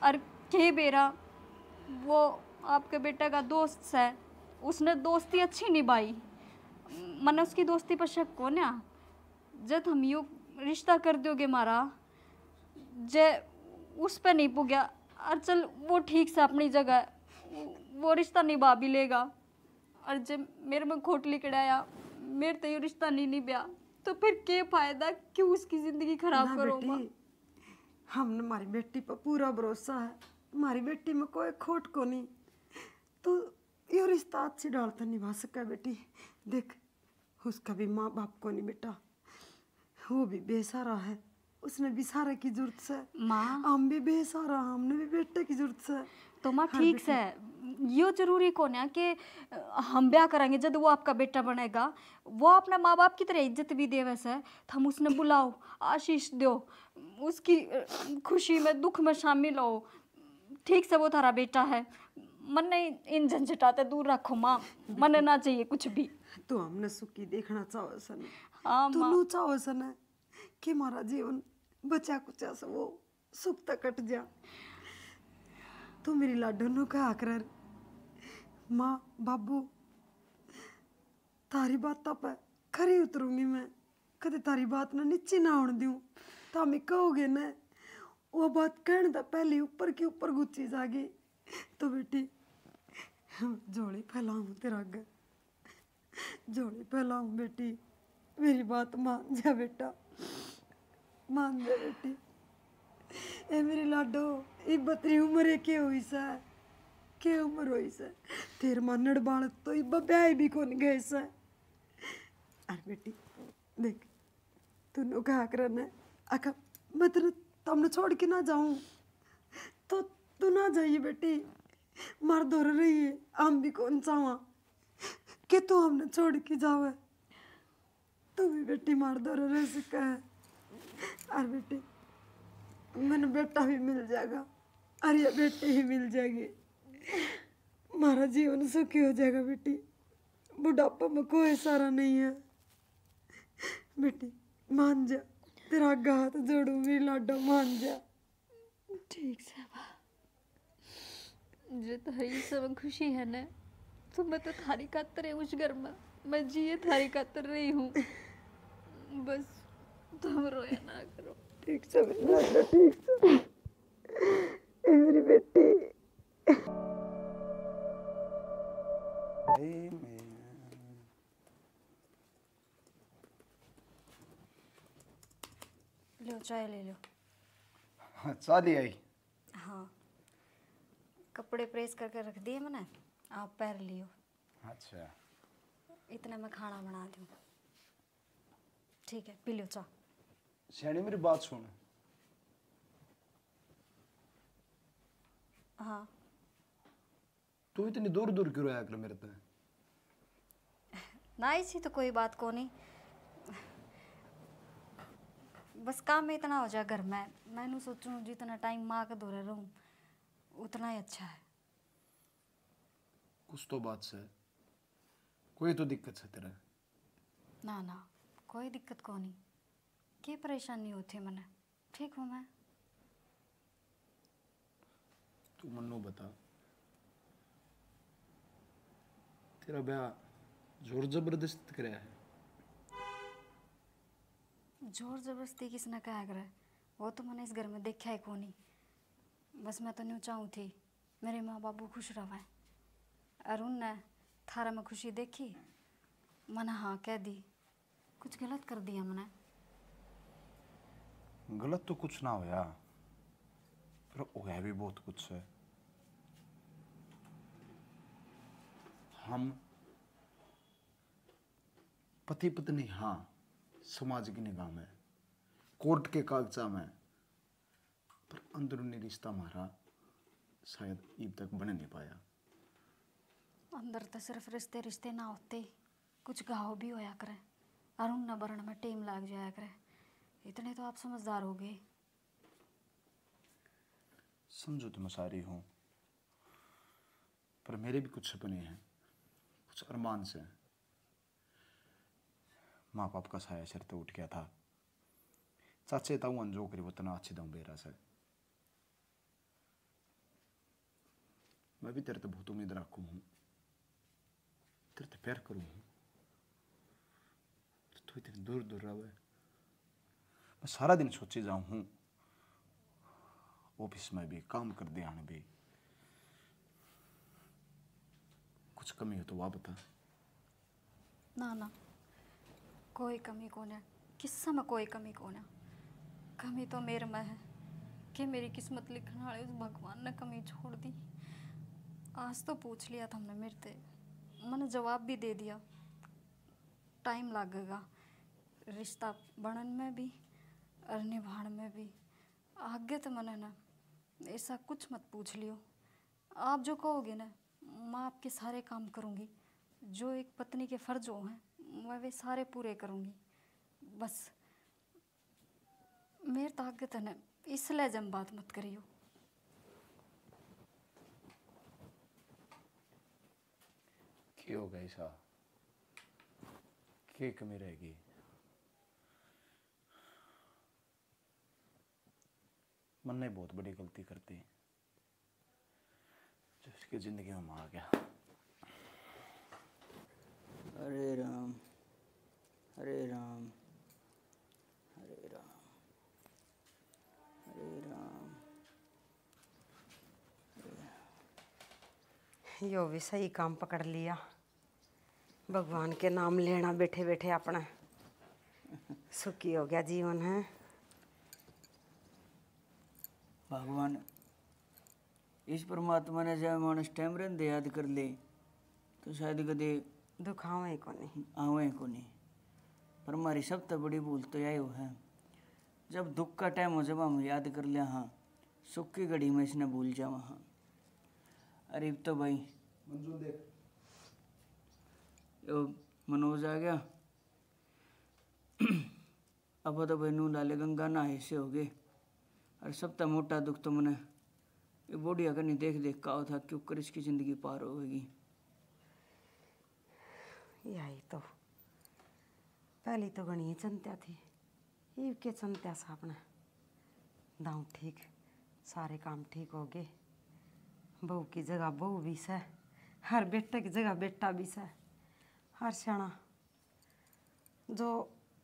और के बेरा वो आपके बेटे का दोस्त है, उसने दोस्ती अच्छी निभाई, मैंने उसकी दोस्ती पर शक को ना। जब हम यू रिश्ता कर दोगे मारा, जे उस पर नहीं पुगया, और चल वो ठीक से अपनी जगह वो रिश्ता निभा भी लेगा, और जब मेरे में खोटली कड़ाया, मेरे तो ये रिश्ता नहीं निभाया, तो फिर क्या फायदा, क्यों उसकी जिंदगी खराब ना करो माँ? बेटी हमने हमारी बेटी पर पूरा भरोसा है, हमारी बेटी में कोई खोट को नहीं। तो ये रिश्ता अच्छी डालता निभा सका बेटी। देख उसका भी माँ बाप को नहीं बेटा, वो भी बेसहारा है, उसने भी सहारे की जरूरत है। माँ हम भी बेसहारा, हमने भी बेटे की जरूरत है। तो माँ ठीक से, यो जरूरी को ना कि हम ब्याह करेंगे जब वो आपका बेटा बनेगा, वो अपने माँ बाप की तरह इज्जत भी देवे से, तो हम उसने बुलाओ, आशीष दो, उसकी खुशी में दुख में शामिल हो, ठीक से वो थारा बेटा है। मन नहीं इन झंझटाते दूर रखो माँ, मन ना चाहिए कुछ भी। तो हमने सुखी देखना चाहो सन, हाँ तू माँ, नु चाहो सन कि हमारा जीवन बचा कुचा से वो सुख तक कट जा। तू मेरी लाडो नु कहा कर माँ बाबू तारी बात पर खरी उतरूंगी मैं, कदे तारी बात ना नीचे ना होने दूं। तो हमें कहोगे न वो बात कहने तो पहले ऊपर के ऊपर गुच्छी जागी। तो बेटी जोड़ी फैलाऊं तेरा आगे, जोड़ी फैलाऊं बेटी, मेरी बात मान जा बेटा, मान जा बेटी। ए मेरी लाडो ये बतरी उम्र के हुई सा, के उम्र हुई सा, तेरे मानड़ बालक तो इब ब्याह भी कौन गए सा। अरे बेटी देख तू कहा कर आखा मैं तेरे तमने छोड़ के ना जाऊं, तो तू ना जाइए बेटी, मार दौड़ रही है, हम भी कौन चाहवा कि तू हमने छोड़ के जावे। तू भी बेटी मार दौड़ रह सका है। अरे बेटी मैंने बेटा भी मिल जाएगा, अरे ये बेटी ही मिल जाएगी, हमारा जीवन सुखी हो जाएगा बेटी, बुढ़ापा में कोई सारा नहीं है। बेटी मान जा, तेरा आगे हाथ जोड़ू मेरी लाडो, मान जा। ठीक से बा, जो थारी सब खुशी है ना, तो मैं तो थारी खातर है उस घर में, मैं जिए थारी खातर रही हूँ, बस तुम रोया ना करो। ठीक से मेरी लाडो, ठीक से ए मेरी बेटी। लो चाय ले लो। शादी आई। हाँ कपड़े प्रेस करके रख दिए मैंने, आप पैर लियो। अच्छा इतना मैं खाना बना दूँ। ठीक है पी लो चाय। सैनी मेरी बात सुन, हाँ तू इतनी दूर दूर क्यों आया कर मेरे ते? ना इसी तो कोई बात को नहीं, बस काम में इतना हो जाए घर में, मैंने सोचूं जितना टाइम माँ के दौरे रहूं उतना ही अच्छा है। कुछ तो बात से कोई तो दिक्कत है तेरा? ना ना कोई दिक्कत को नहीं, क्या परेशानी होती है मने, ठीक हूँ मैं। तू मन्नू बता, तेरा ब्याह जोर जबरदस्त कराया है? जोर जबरदस्ती किसने कहा करे, वो तो मैंने इस घर में देखा है को नहीं। बस मैं तो न्यू चाहूँ थी मेरे माँ बाबू खुश रहे, और उनने थारा में खुशी देखी, मैंने हाँ कह दी। कुछ गलत कर दिया मैंने? गलत तो कुछ ना होया, पर होया भी बहुत कुछ है। हम पति पत्नी हाँ समाज की निगाह में, कोर्ट के कागजा में, पर अंदरूनी रिश्ता हमारा शायद अब तक बन नहीं पाया। अंदर तो सिर्फ रिश्ते रिश्ते ना होते, कुछ घाव भी होया करे और उन न भरण में टेम लग जाया करे। इतने तो आप समझदार हो गए। समझो तो मैं सारी हूँ, पर मेरे भी कुछ सपने हैं, कुछ अरमान से। माँ बाप का साया सिर तो उठ गया था, चाचे ताऊ अंजो करी उतना अच्छी दम बेरा से। मैं भी तेरे तो बहुत उम्मीद रखू हूँ, तेरे तो प्यार करूँ हूँ, तू इतनी दूर दूर रहे। मैं सारा दिन सोची जाऊँ हूँ, ऑफिस में भी काम कर दिया भी। कुछ कमी हो तो वह बता। ना ना कोई कमी कौन है, किस्सा में कोई कमी कौन है। कमी तो मेरे में है कि मेरी किस्मत लिखने वाले उस भगवान ने कमी छोड़ दी। आज तो पूछ लिया था हमने मेरे ते, मैंने जवाब भी दे दिया। टाइम लगेगा रिश्ता बनन में भी और निभाने में भी। आगे तो मैंने ना ऐसा कुछ मत पूछ लियो, आप जो कहोगे ना मैं आपके सारे काम करूँगी, जो एक पत्नी के फर्ज हो हैं मैं वे सारे पूरे करूँगी। बस मेरे ताकत है ना, इसलिए जम बात मत करियो। क्या होगा ऐसा, क्या कमी रहेगी? मन ने बहुत बड़ी गलती कर दी जो उसकी जिंदगी में आ गया। हरे राम हरे राम हरे राम हरे राम। यो भी सही काम पकड़ लिया, भगवान के नाम लेना बैठे बैठे अपना सुखी हो गया जीवन है। भगवान इस परमात्मा ने जब मानस टाइम रहते याद कर ले तो शायद कदे दुख आवे को नहीं। आवे को नहीं। पर हमारी सबसे बड़ी भूल तो यही हो है, जब दुख का टाइम हो जब हम याद कर लिया हाँ, सुख की घड़ी में इसने भूल जावा हाँ। अरे अब तो भाई मंजू देख, यो मनोज आ गया। अब तो भाई नू डाले गंगा नहाए से हो गए। और सबसे मोटा दुख तो मैंने ये बोडिया का नहीं देख देख का था क्यों कर इसकी जिंदगी पार होगी। यही तो पहली तो गणी चिंता थी, ये के चिंता सा अपना दाऊ ठीक, सारे काम ठीक हो गए। बहू की जगह बहू भी से, हर बेटे की जगह बेटा भी से। हर क्षण जो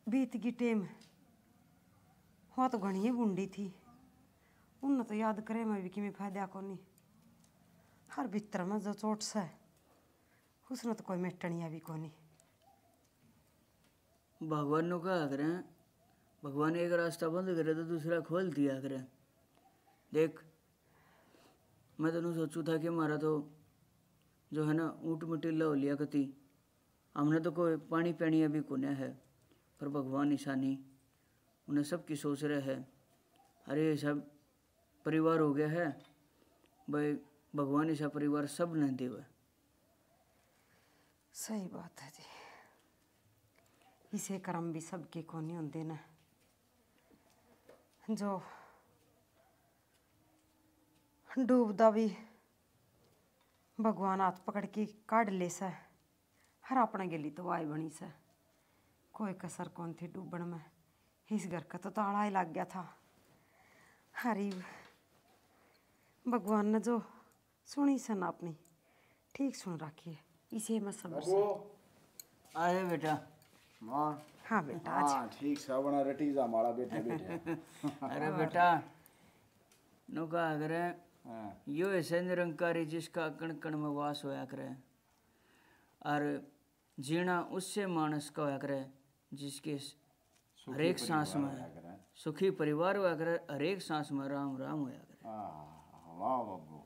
बीत की टेम वो तो घनी बूंदी थी, उन तो याद करे मैं भी कि फायदा को नहीं। हर भीतर में जो चोट से उसने तो कोई मिटनिया भी को नहीं। भगवान ने कहा करें, भगवान एक रास्ता बंद करे तो दूसरा खोल दिया करें। देख मैं तो सोचू था कि हमारा तो जो है ना ऊँट मटिल्ला हो लिया कति, हमने तो कोई पानी पैनी अभी कोने है। पर भगवान ईशानी उन्हें सबकी सोच रहे है। अरे सब परिवार हो गया है भाई, भगवान ऐसा परिवार सब ने देवे। सही बात है जी, इसे कर्म भी सबके को नहीं होंगे ना, जो डूबदा भी भगवान हाथ पकड़ के काढ़ ले सा, हर अपने गेली तो वाई बनी सा, कोई कसर कौन थी डूबण में। इस घर का तो ताला ही लग गया था। हरी भगवान ने जो सुनी सन अपनी ठीक सुन रखी है, इसे मैं समझ आए बेटा। माँ हाँ बेटा आज हाँ ठीक है बना रटी जा हमारा बेटे बेटे अरे बेटा नौका करे हाँ यो ऐसे निरंकारी जिसका कण कण में वास होया करे, और जीना उससे मानस का होया करे जिसके हरेक सांस में सुखी परिवार होया करे, हरेक सांस में राम राम होया करे। वाह बाबू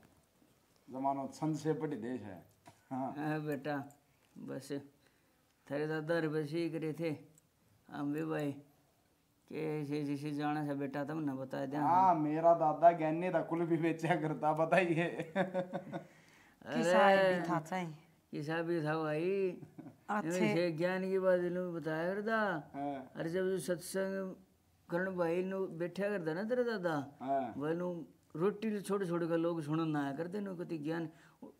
जमानो छंद से बड़ी देश है। हाँ हाँ बेटा बस थारे दादा रुपये सीख रहे थे, हम भी भाई के जैसे जाना था बेटा तुमने बता दिया। हाँ मेरा दादा ज्ञानी था, कुल भी बेचा करता बताइए। किसा भी था चाहिए किसा भी था भाई, अच्छे वैसे ज्ञान की बात इन्होंने बताया करता। हाँ अरे जब सत्संग करण भाई नु बैठा करता ना तेरा दादा, हाँ वह नु रोटी छोटे छोटे का लोग सुन ना आया करते, नु कति ज्ञान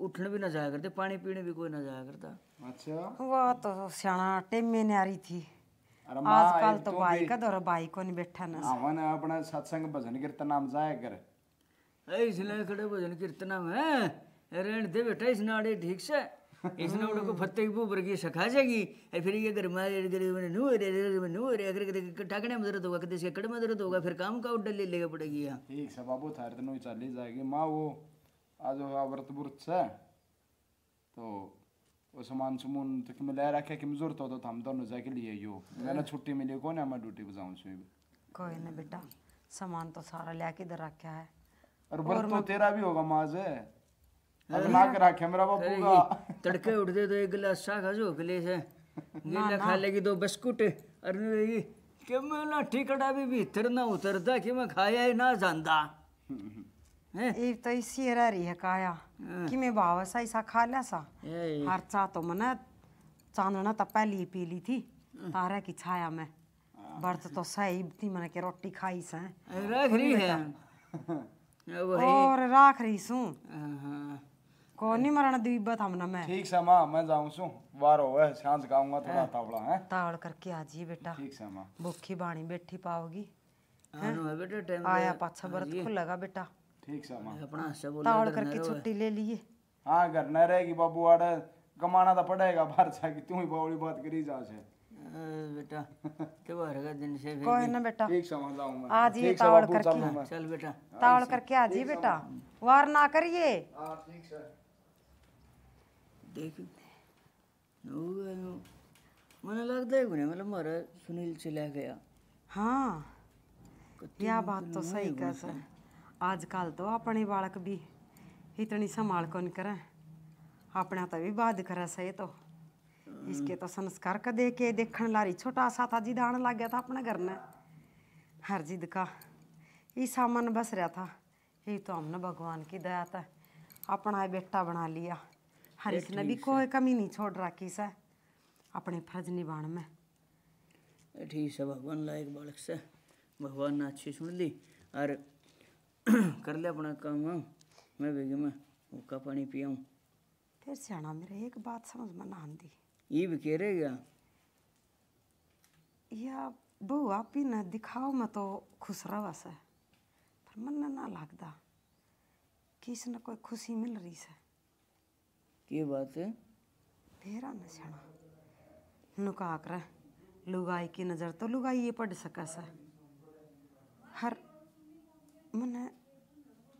उठने भी ना जाया करते, पानी पीने भी कोई ना जाया करता। अच्छा वो तो सियाना टेमे ने आ रही थी, अरे माँ आजकल तो भाई का दौरा भाई को नहीं बैठा ना। हमन अपना सत्संग भजन कीर्तन नाम जाया कर। इसलिए खड़े भजन कीर्तना में रहने दे बेटा, इस नाड़े ठीक से इस नाड़े को फत्ते की ऊपर की सखा जाएगी, फिर ये घर में नू रे अगर टाकने में दर्द होगा, कदे से कड़ में दर्द होगा, फिर काम का उड्डा ले लेगा पड़ेगी। यहाँ ठीक से बाबू थारे तो नहीं चली जाएगी माँ। वो आज व्रत व्रत से तो वो सामान सुमून तक में ले रखे कि जरूरत हो तो हम दोनों जाके लिए यो मैंने छुट्टी मिली को ना मैं ड्यूटी पे जाऊँ सुबह। कोई ना बेटा, सामान तो सारा ले के इधर रखा है। और व्रत तो तेरा भी होगा माँ से, अब ना के रखे मेरा बाबू का। तड़के उठते तो एक गिलास सा खा जो गले से गिला खा लेगी, दो बिस्कुट और कि मैं लाठी कड़ा भी भीतर ना उतरता कि मैं खाया ही ना जानता है। ये तो इसी रह रही है काया कि मैं भाव सा ऐसा खा लिया सा, हर चा तो मैंने चांदना तो पहली पी ली थी तारे की छाया में, बर्त तो सही थी मैंने के रोटी खाई से रख रही है और राख रही सू हाँ। को नहीं मरण दीबत हमने मैं ठीक से माँ मैं जाऊँ सू बार हो है सांझ खाऊंगा थोड़ा तावड़ा है। तावड़ करके आ जी बेटा, ठीक से माँ भूखी बाणी बैठी पाओगी, हाँ बेटा टाइम आया पाछा व्रत खुलेगा बेटा, ठीक से माँ अपना सब तावड़ करके छुट्टी ले लिए। हाँ घर न रहेगी बाबू आड़े कमाना तो पड़ेगा बाहर जाके, तू ही बावड़ी बात करी जा से बेटा त्योहार का दिन से फिर कोई ना बेटा, ठीक से मैं जाऊँ मैं। आज ये ठीक से तावड़ बाबू करके चलूँ मैं। चल बेटा तावड़ करके आ जी बेटा, वार ना करिए। हाँ ठीक से देख मैंने लगता है गुने मतलब मारा सुनील चला गया। हाँ यह बात तो सही कह सर, आजकल तो अपने बालक भी इतनी संभाल कौन करे, अपना तो भी बाध करे सही तो इसके तो संस्कार का दे के देखने लारी छोटा सा था जिद आने लग गया था अपने घर में, हर जिद का ये सामान बस रहा था, ये तो हमने भगवान की दया था अपना बेटा बना लिया, हर इसने भी कोई कमी नहीं छोड़ रखी से अपने फर्ज निभाने में। ठीक है भगवान लायक बालक से भगवान ने अच्छी सुन ली और कर ले अपना काम। मैं बेगे मैं उसका पानी पियाऊँ। फिर सियाना मेरे एक बात समझ में ना आती, ये भी कह रहे क्या या बुआ पी न दिखाओ मैं तो खुश रहा से, पर मन ना लगता कि इसने कोई खुशी मिल रही से। ये बात है फेरा न सियाना नुका कर लुगाई की नज़र तो लुगाई ये पड़ सका से, हर मन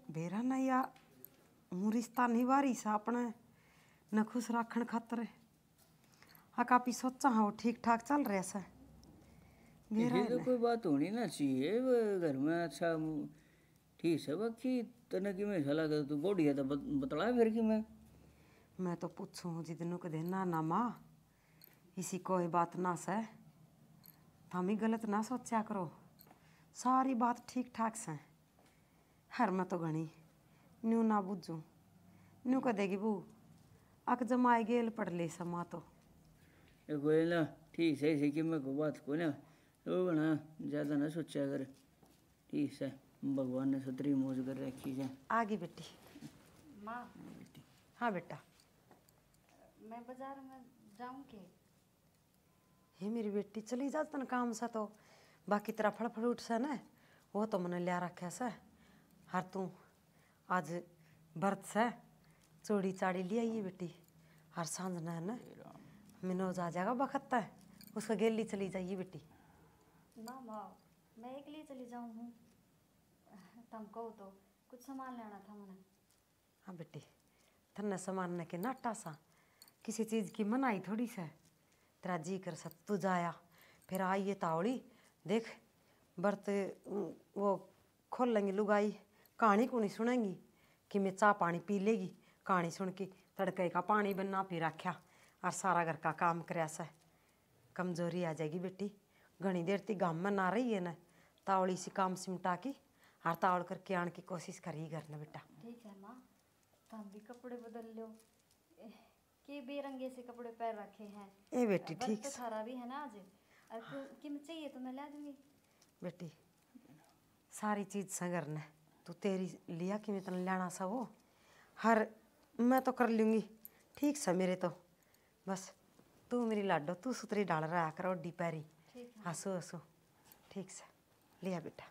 बेरा न या मुरिस्ता निवारी सा अपने न खुश रखन खातर हाँ काफी सोचा हाँ वो ठीक ठाक चल रहा से। ये तो कोई बात होनी ना चाहिए घर में। अच्छा ठीक है बाकी तने कि मैं सलाह कर तू बॉडी है तो बतला फिर कि मैं तो पूछूँ जितनों के देना ना माँ इसी कोई बात ना से, हम ही गलत ना सोचा करो, सारी बात ठीक ठाक से, हर मैं तो घनी न्यू ना बुझूँ न्यू कह देगी बू अक जमाए गेल पड़ ले समा तो ये कोई ना ठीक है इसी की मैं को बात को ना तो बना ज़्यादा ना सोचा कर ठीक है भगवान ने सतरी मौज कर रखी है। आगी बेटी। माँ हाँ बेटा। मैं बाजार में जाऊँ के? हे मेरी बेटी चली जा तन काम सा तो बाकी तेरा फल फ्रूट सा ना वो तो मैंने लिया रखा सा हर तू आज व्रत से चूड़ी चाड़ी ले आई बेटी हर सांझ ना है ना मिनोज आ जाएगा बखत है उसका गेली चली जाइए बेटी। ना माँ मैं एक लिए चली जाऊँ हूँ तुम कहो तो कुछ सामान लेना था मैंने। हाँ बेटी थन्ने सामान ने के नाटा सा किसी चीज़ की मनाई थोड़ी सा तेरा जी कर सक तू जाया फिर आइए तावड़ी देख बर्त वो खोल लेंगी लुगाई कहानी को नहीं सुनेंगी कि मैं चाय पानी पी लेगी कहानी सुन के तड़के का पानी बनना पी रखा और सारा घर का काम कराया सा कमजोरी आ जाएगी बेटी घनी देर ती गाम में ना रही है ना तावड़ी सी काम सिमटा की और तावड़ करके आने की कोशिश करी घर ना बेटा। ठीक है माँ तुम भी कपड़े बदल लो के बेरंगे से कपड़े पहन रखे हैं। ए बेटी वक्त ठीक तो थारा भी है ना आज और किम चाहिए तो मैं ला दूंगी। बेटी सारी चीज़ संगर ने तू तेरी लिया कि मैं तने लाना सा वो हर मैं तो कर लूँगी ठीक सा मेरे तो बस तू मेरी लाडो तू सुतरी डाल रहा कर ओडी पैरी हंसो हंसो ठीक सा लिया बेटा।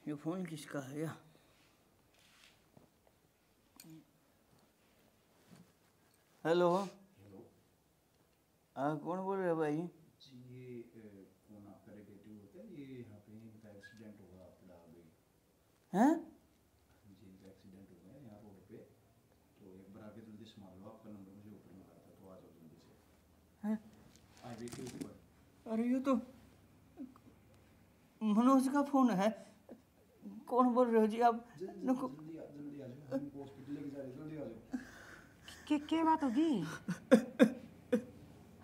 ये फोन किसका है या हेलो हाँ कौन बोल रहे भाई? जी ये कौन आपका रिलेटिव होता है ये यहाँ पे इनका एक्सीडेंट हुआ पड़ा अभी। हैं? जी इनका एक्सीडेंट हुआ है यहाँ रोड पे तो एक बार आके जल्दी संभाल लो आपका नंबर मुझे ऊपर मिला था तो आ जाओ जल्दी से। हैं? हाईवे के ऊपर। अरे ये तो मनोज का फोन है। कौन बोल रहे हो जी आप? नको जल्दी आ जाओ हमको हॉस्पिटल लेके जा रहे हैं, जल्दी आ जाओ। क्या बात होगी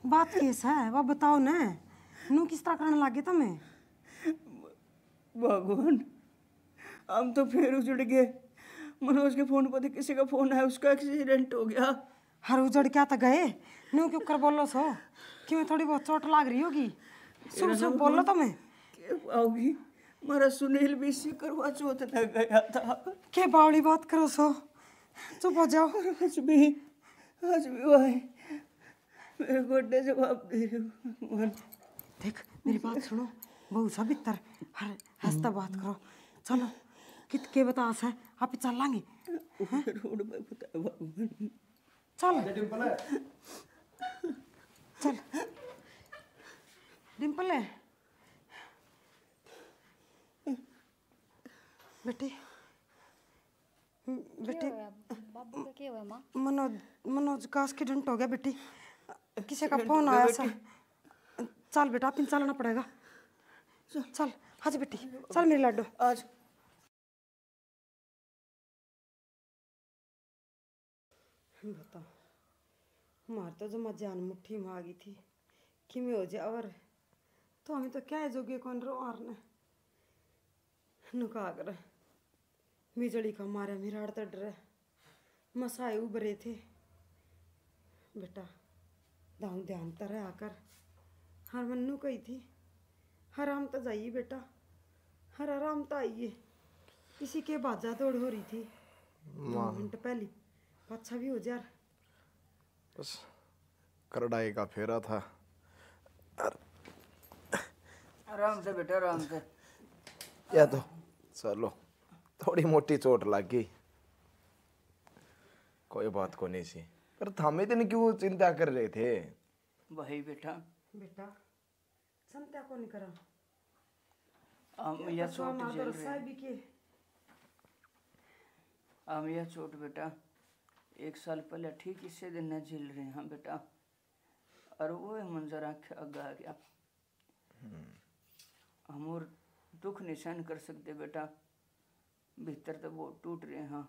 बात कैसा है वो बताओ ना नू किस तरह करने लगे तुम्हें? भगवान हम तो फिर उजड़ गए। मनोज के फोन पर किसी का फोन है उसका एक्सीडेंट हो गया। हर उजड़ क्या तो गए नू क्यों कर बोलो सो कि मैं थोड़ी बहुत चोट लाग रही होगी सुन सुन बोलो तुम्हें क्या आओगी? हमारा सुनील भी इसी करवा चौथ न गया था। क्या बावली बात करो सो चुप हो जाओ। आज भी भाई मेरे गोड्डे जवाब दे रहे हो। देख मेरी बात सुनो बहु सा भीतर हर हंसता बात करो चलो कित के बतास है आप चल लांगे रोड पे बताया भगवान। चल डिम्पल है चल डिम्पल है बेटी बेटी बाबू का क्या हुआ माँ? मनोज का एक्सीडेंट हो गया बेटी किसी का फोन आया सा चल बेटा अपन चलना पड़ेगा चल हाँ बेटी चल मेरी लाडो आज बताओ हमार तो जमा जान मुट्ठी में आ गई थी कि मैं हो जाए और तो हमें तो क्या है जोगे कौन रो और ने नुका कर मिजड़ी का मारे मेरा तो डर मसाए उभरे थे बेटा दाऊ ध्यान तरह आकर हर मन्नू कही थी हराम तो जाइए बेटा हर आराम तो आइए इसी के बाजा दौड़ हो रही थी 2 मिनट पहले अच्छा भी हो जा बस करड़ाई का फेरा था। आराम से बेटा आराम से। या तो चलो थोड़ी मोटी चोट लग गई कोई बात को नहीं सी पर थामे दिन क्यों चिंता कर रहे थे? भाई बेटा बेटा संत्या को नहीं करा हम यह चोट झेल रहे रसाई हैं। भी के हम यह चोट बेटा 1 साल पहले ठीक इसी दिन न झेल रहे हैं बेटा और वो मंजर आँख आ गया। हम और दुख नहीं सहन कर सकते बेटा भीतर तो बहुत टूट रहे हैं।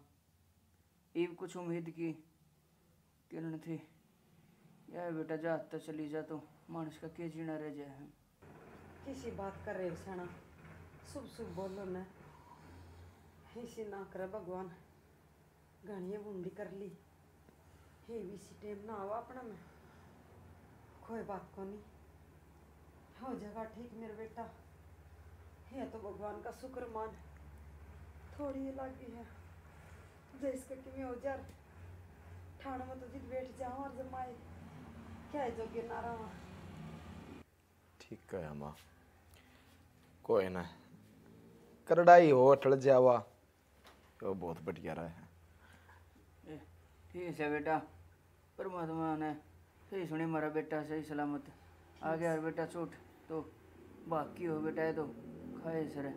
ये कुछ उम्मीद की किरण थी यार बेटा जा तो चली जा तो मानुष का क्या जीना रह जाए। किसी बात कर रहे हो सना शुभ शुभ बोलो न, इसी ना करे भगवान, घनी बूंदी कर ली, हे भी इसी टाइम ना आवा अपना में, कोई बात को नहीं, हो जाएगा ठीक मेरा बेटा, ये तो भगवान का शुक्र मान, थोड़ी लगी है, जिसका कि मैं हो जा, ठाण में तो जिद बैठ जाऊँ और जमाए, क्या है जो गिरना रहा। ठीक है माँ, कोई ना, करड़ाई हो टल जावा तो बहुत बढ़िया रहा है। ठीक है बेटा, परमात्मा ने सही सुनी मारा बेटा सही सलामत आ गया। और बेटा चोट तो बाकी हो बेटा, ये तो खाए सर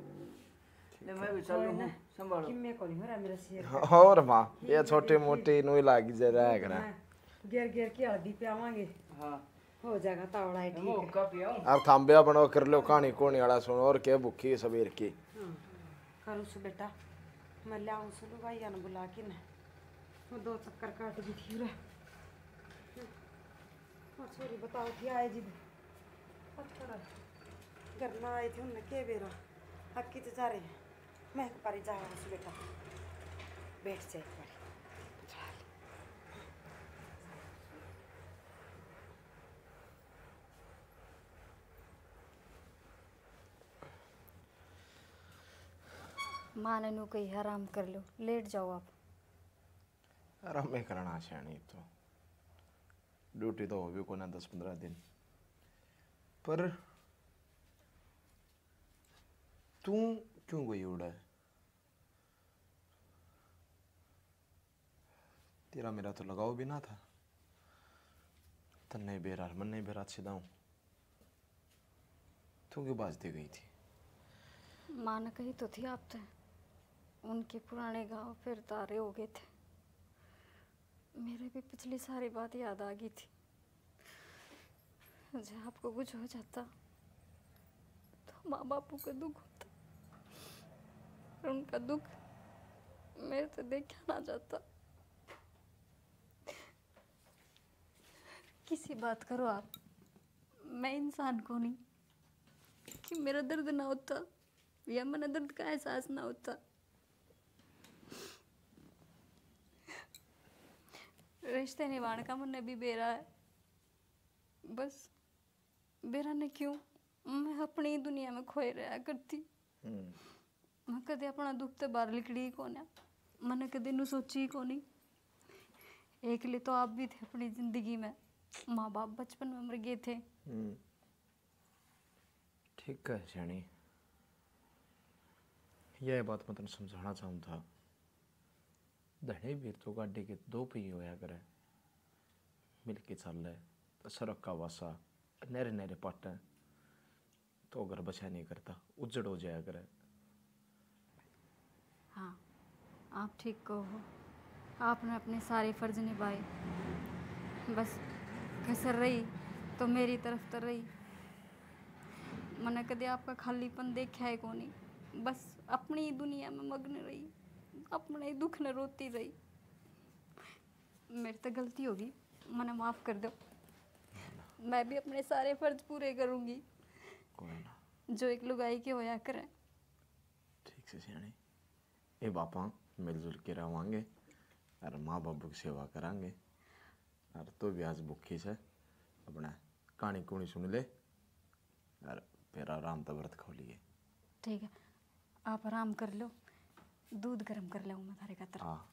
ले मैं भी चलूं हूं, संभालो। कि मैं कौन हो रहा मेरा शेर, और माँ ये छोटी मोटी नुई लागी जा रहा है करा, घेर घेर की हल्दी पे आवांगे, हाँ हो जाएगा तावड़ा है ठीक वो है। कप पियाऊं। अब थांबिया बनो कर लो कहानी कोनी वाला सुनो और क्या भूखी सबेर की। करूँ सु बेटा, मैं ले आऊँ सुनो भाई ने बुला के न, वो 2 चक्कर काट दी थी रे। और छोरी बताओ थी आए जी घर ना आए थे उनने के बेरा हक्की तो जा रहे हैं, मैं पारी जा रहा हूँ बेटा, बैठ से एक बार। माँ ने नु कही आराम कर लो, लेट जाओ आप। आराम में करना चाहिए तो ड्यूटी तो होगी को ना 10-15 दिन, पर तू क्यों गई उड़ा है? तेरा मेरा तो लगाव भी ना था, तन नहीं बेरार मन नहीं बेरात सीधा तू क्यों बाज दे गई थी? माँ ने कही तो थी आप तो, उनके पुराने गांव फिर तारे हो गए थे, मेरे भी पिछली सारी बात याद आ गई थी। जब आपको कुछ हो जाता तो माँ बापू का दुख होता, और उनका दुख मेरे से देखा ना जाता। किसी बात करो आप, मैं इंसान को नहीं कि मेरा दर्द ना होता या मैंने दर्द का एहसास ना होता। रिश्ते निभाने का मन भी बेरा है, बस बेरा ने क्यों, मैं अपनी ही दुनिया में खोए रहा करती। मैं कदे अपना दुख तो बाहर लिखड़ी को ना, मैंने कदे नु सोची को नहीं। एक लिए तो आप भी थे अपनी जिंदगी में, माँ बाप बचपन में मर गए थे। ठीक है शानी, यह बात मैं तेन समझाना चाहूँ था। धने भी तो गाड़ी के 2 पहिए होया करे, मिल के चल रहे तो सड़क का वासा नहरे नहरे पाटे तो अगर बचा नहीं करता उजड़ हो जाया करे। हाँ आप ठीक कहो, आपने अपने सारे फर्ज निभाए, बस कसर रही तो मेरी तरफ तो रही। मैंने कदे आपका खालीपन देखा है को नहीं, बस अपनी ही दुनिया में मग्न रही, अपने ही दुख न रोती रही। मेरी तो गलती होगी, मैंने माफ़ कर दो। मैं भी अपने सारे फर्ज पूरे करूँगी कोई ना, जो एक लुगाई के होया करें। ठीक से सियाणी, ये बापा मिलजुल के रवांगे और माँ बाबू की सेवा करांगे। और तो भी आज भूखी से अपना कहानी कूनी सुन ले और फिर आराम तो व्रत खोलिए। ठीक है, आप आराम कर लो, दूध गर्म कर लाऊँ मैं थारे खातर। हाँ